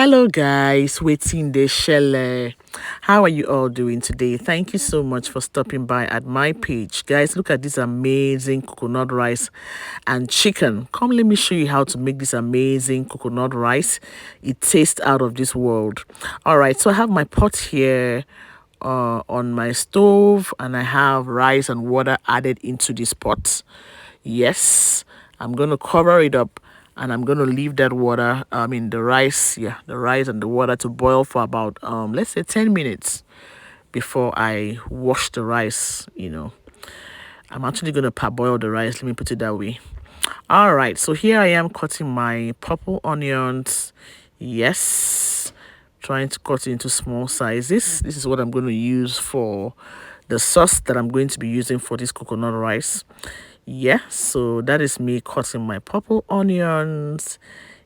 Hello guys, waiting the shell. How are you all doing today? Thank you so much for stopping by at my page. Guys, look at this amazing coconut rice and chicken. Come, let me show you how to make this amazing coconut rice. It tastes out of this world. All right, so I have my pot here on my stove, and I have rice and water added into this pot. Yes, I'm going to cover it up, and I'm going to leave that water, the rice, the rice and the water to boil for about, let's say 10 minutes before I wash the rice, I'm actually going to parboil the rice. Let me put it that way. All right, so here I am cutting my purple onions. Yes, trying to cut it into small sizes. This is what I'm going to use for the sauce that I'm going to be using for this coconut rice. Yeah, so that is me cutting my purple onions.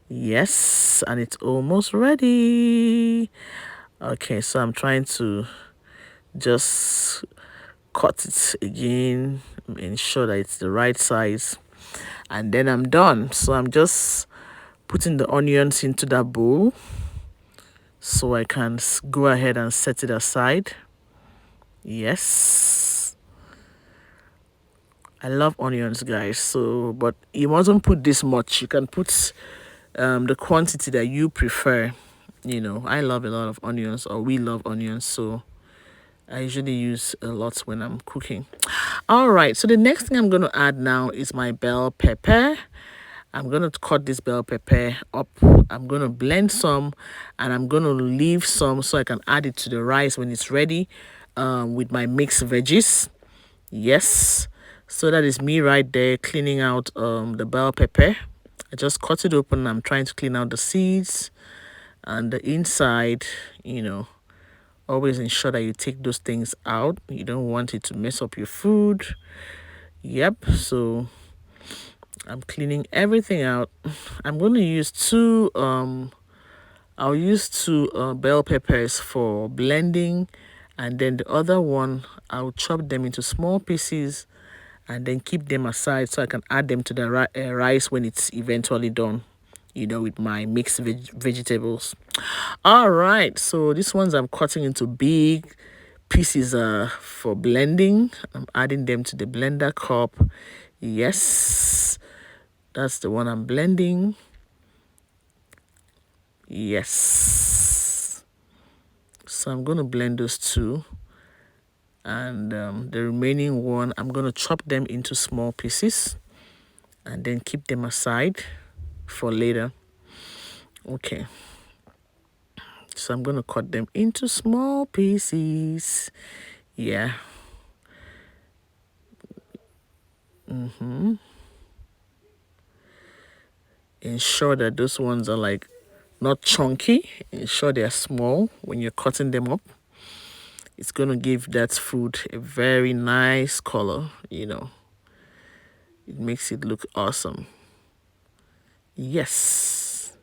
Yes, and it's almost ready. Okay, so I'm trying to just cut it again, ensure that it's the right size, and then I'm done. So I'm just putting the onions into that bowl so I can go ahead and set it aside. Yes, I love onions, guys. So, but you mustn't put this much. You can put the quantity that you prefer. I love a lot of onions, or we love onions, so I usually use a lot when I'm cooking. All right, so the next thing I'm going to add now is my bell pepper. I'm going to cut this bell pepper up. I'm going to blend some, and I'm going to leave some so I can add it to the rice when it's ready with my mixed veggies. Yes, so that is me right there cleaning out the bell pepper. I just cut it open. I'm trying to clean out the seeds and the inside. Always ensure that you take those things out. You don't want it to mess up your food. Yep, so I'm cleaning everything out. I'm going to use I'll use two bell peppers for blending, and then the other one I'll chop them into small pieces and then keep them aside so I can add them to the rice when it's eventually done, with my mixed vegetables. All right, so these ones I'm cutting into big pieces for blending. I'm adding them to the blender cup. Yes, that's the one I'm blending. Yes, so I'm going to blend those two, and the remaining one I'm going to chop them into small pieces and then keep them aside for later. Okay, so I'm going to cut them into small pieces. Yeah. Ensure that those ones are like not chunky. Ensure they're small when you're cutting them up. It's going to give that food a very nice color. It makes it look awesome. Yes.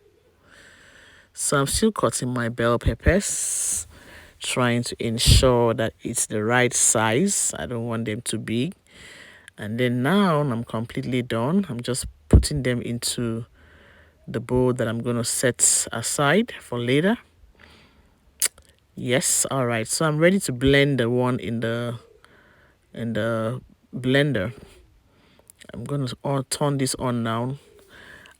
So I'm still cutting my bell peppers, trying to ensure that it's the right size. I don't want them too big. And then now I'm completely done. I'm just putting them into the bowl that I'm going to set aside for later. Yes, all right. So I'm ready to blend the one in the blender. I'm going to turn this on now,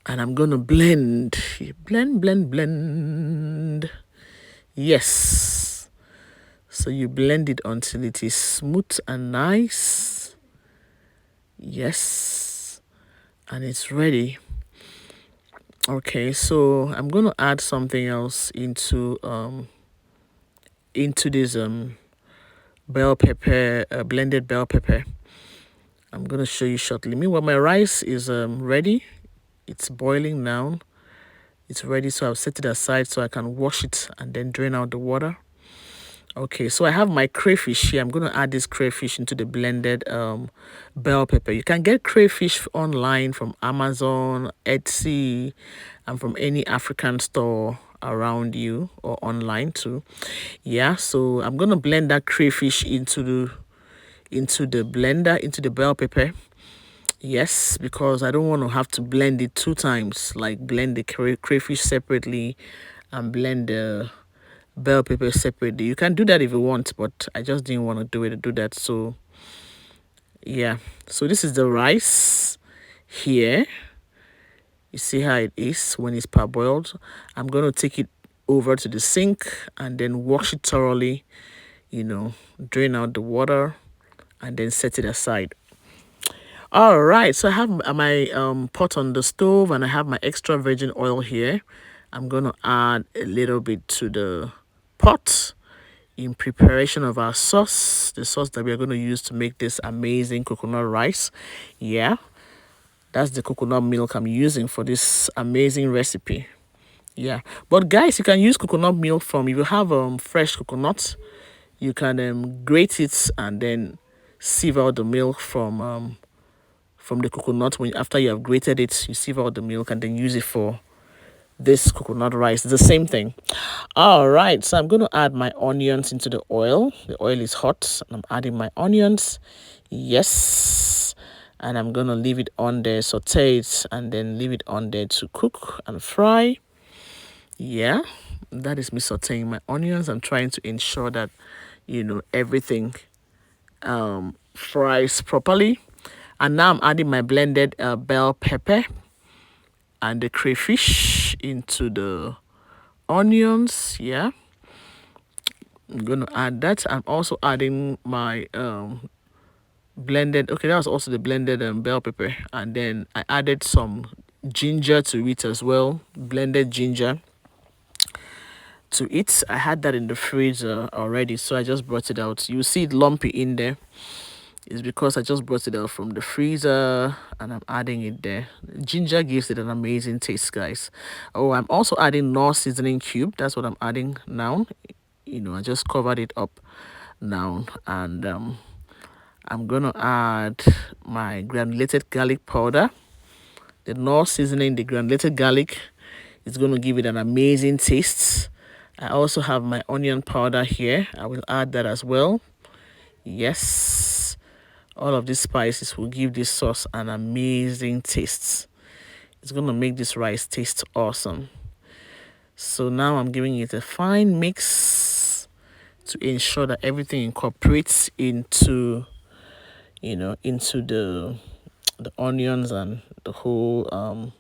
and I'm going to blend. Blend. Yes. So you blend it until it is smooth and nice. Yes. And it's ready. Okay, so I'm going to add something else into this bell pepper, blended bell pepper. I'm going to show you shortly. Meanwhile, my rice is ready. It's boiling now. It's ready, so I'll set it aside so I can wash it and then drain out the water. Okay, so I have my crayfish here. I'm going to add this crayfish into the blended bell pepper. You can get crayfish online from Amazon, Etsy, and from any African store around you, or online too. Yeah, so I'm going to blend that crayfish into the blender, into the bell pepper. Yes, because I don't want to have to blend it two times, like blend the crayfish separately and blend the bell pepper separately. You can do that if you want, but I just didn't want to do that. So yeah, so this is the rice here. You see how it is when it's parboiled. I'm going to take it over to the sink and then wash it thoroughly, drain out the water and then set it aside. All right, so I have my pot on the stove and I have my extra virgin oil here. I'm going to add a little bit to the pot in preparation of our sauce, the sauce that we are going to use to make this amazing coconut rice. Yeah, that's the coconut milk I'm using for this amazing recipe. Yeah, but guys, you can use coconut milk from, if you have fresh coconut, you can grate it and then sieve out the milk from the coconut. When after you have grated it, you sieve out the milk and then use it for this coconut rice. It's the same thing. All right, so I'm going to add my onions into the oil. The oil is hot and I'm adding my onions. Yes, and I'm going to leave it on there, saute it, and then leave it on there to cook and fry. Yeah, that is me sauteing my onions. I'm trying to ensure that everything fries properly. And now I'm adding my blended bell pepper and the crayfish into the onions. Yeah, I'm gonna add that. I'm also adding my blended, okay, that was also the blended bell pepper, and then I added some ginger to it as well, blended ginger to it. I had that in the freezer already, so I just brought it out. You see it lumpy in there. It's because I just brought it out from the freezer and I'm adding it there. Ginger gives it an amazing taste, guys. Oh, I'm also adding knorr seasoning cube. That's what I'm adding now. I just covered it up now, and I'm gonna add my granulated garlic powder. The knorr seasoning, the granulated garlic, is gonna give it an amazing taste. I also have my onion powder here. I will add that as well. Yes, all of these spices will give this sauce an amazing taste. It's gonna make this rice taste awesome. So now I'm giving it a fine mix to ensure that everything incorporates into into the onions and the whole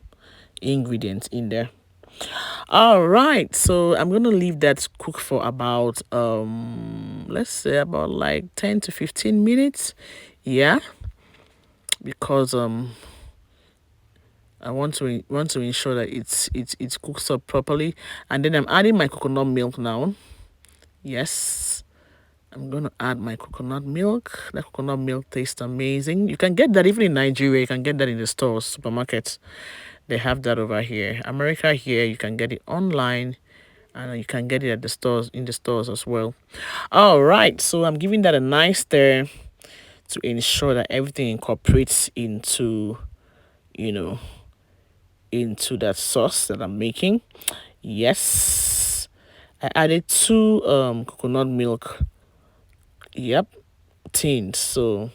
ingredient in there. All right, so I'm gonna leave that cook for about let's say about like 10 to 15 minutes. Yeah, because I want to ensure that it's cooks up properly. And then I'm adding my coconut milk now. Yes, I'm gonna add my coconut milk. That coconut milk tastes amazing. You can get that even in Nigeria. You can get that in the stores, supermarkets. They have that over here. America, here you can get it online, and you can get it at the stores, in the stores as well. All right, so I'm giving that a nice stir to ensure that everything incorporates into into that sauce that I'm making. Yes, I added 2 coconut milk, yep, tins. So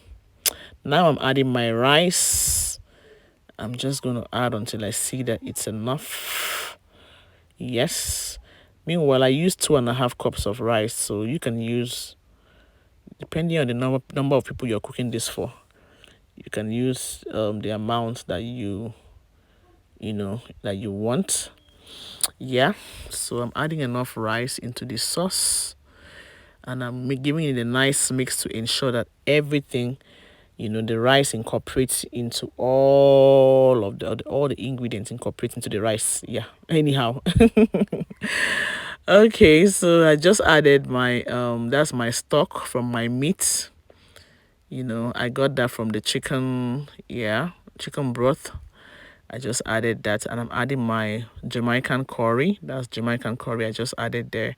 now I'm adding my rice. I'm just going to add until I see that it's enough. Yes, meanwhile I use 2.5 cups of rice, so you can use, depending on the number of people you're cooking this for, you can use the amount that that you want. Yeah, so I'm adding enough rice into the sauce, and I'm giving it a nice mix to ensure that everything, the rice incorporates into all the ingredients incorporate into the rice. Yeah, anyhow. Okay, so I just added my that's my stock from my meat. I got that from the chicken. Yeah, chicken broth. I just added that, and I'm adding my Jamaican curry. That's Jamaican curry I just added there.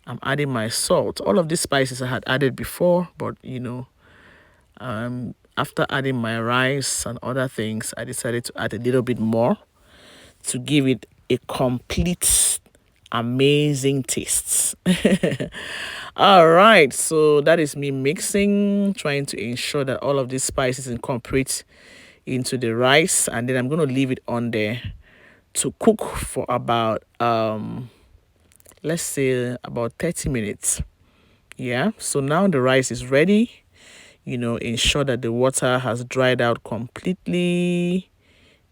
I'm adding my salt. All of these spices I had added before, but after adding my rice and other things, I decided to add a little bit more to give it a complete amazing taste. All right, so that is me mixing, trying to ensure that all of these spices incorporate into the rice, and then I'm going to leave it on there to cook for about let's say about 30 minutes. Yeah, so now the rice is ready. Ensure that the water has dried out completely.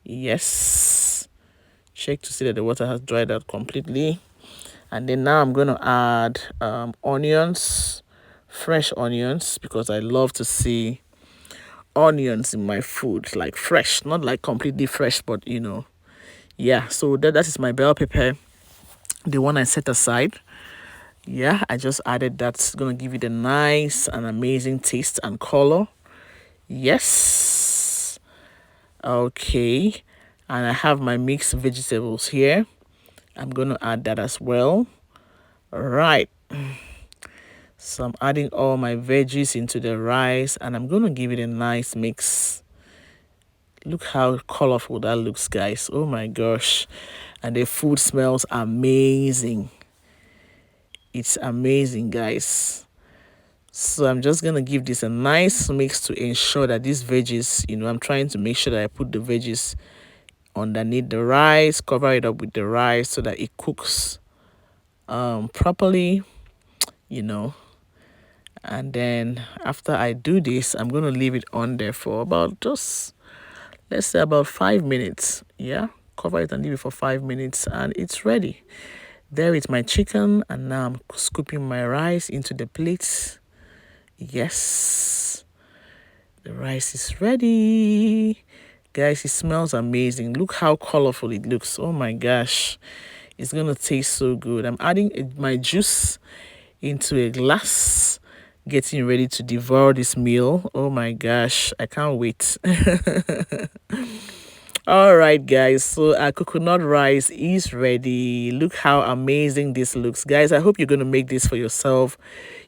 Yes, check to see that the water has dried out completely. And then now I'm going to add onions, fresh onions, because I love to see onions in my food, like fresh, not like completely fresh, but yeah. So that is my bell pepper, the one I set aside. Yeah, I just added that. It's gonna give it a nice and amazing taste and color. Yes. Okay. And I have my mixed vegetables here. I'm gonna add that as well. All right. So I'm adding all my veggies into the rice and I'm gonna give it a nice mix. Look how colorful that looks, guys. Oh my gosh. And the food smells amazing. It's amazing, guys. So I'm just gonna give this a nice mix to ensure that these veggies, I'm trying to make sure that I put the veggies underneath the rice, cover it up with the rice so that it cooks properly, you know. And then after I do this, I'm gonna leave it on there for about just, let's say, about 5 minutes. Yeah, cover it and leave it for 5 minutes and it's ready. There is my chicken, and now I'm scooping my rice into the plates. Yes, the rice is ready. Guys, it smells amazing. Look how colorful it looks. Oh my gosh, it's gonna taste so good. I'm adding my juice into a glass, getting ready to devour this meal. Oh my gosh, I can't wait. All right, guys, so our coconut rice is ready. Look how amazing this looks, guys. I hope you're going to make this for yourself,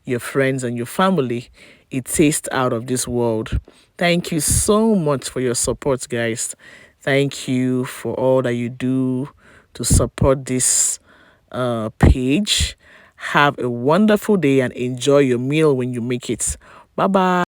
your friends, and your family. It tastes out of this world. Thank you so much for your support, guys. Thank you for all that you do to support this page. Have a wonderful day and enjoy your meal when you make it. Bye bye.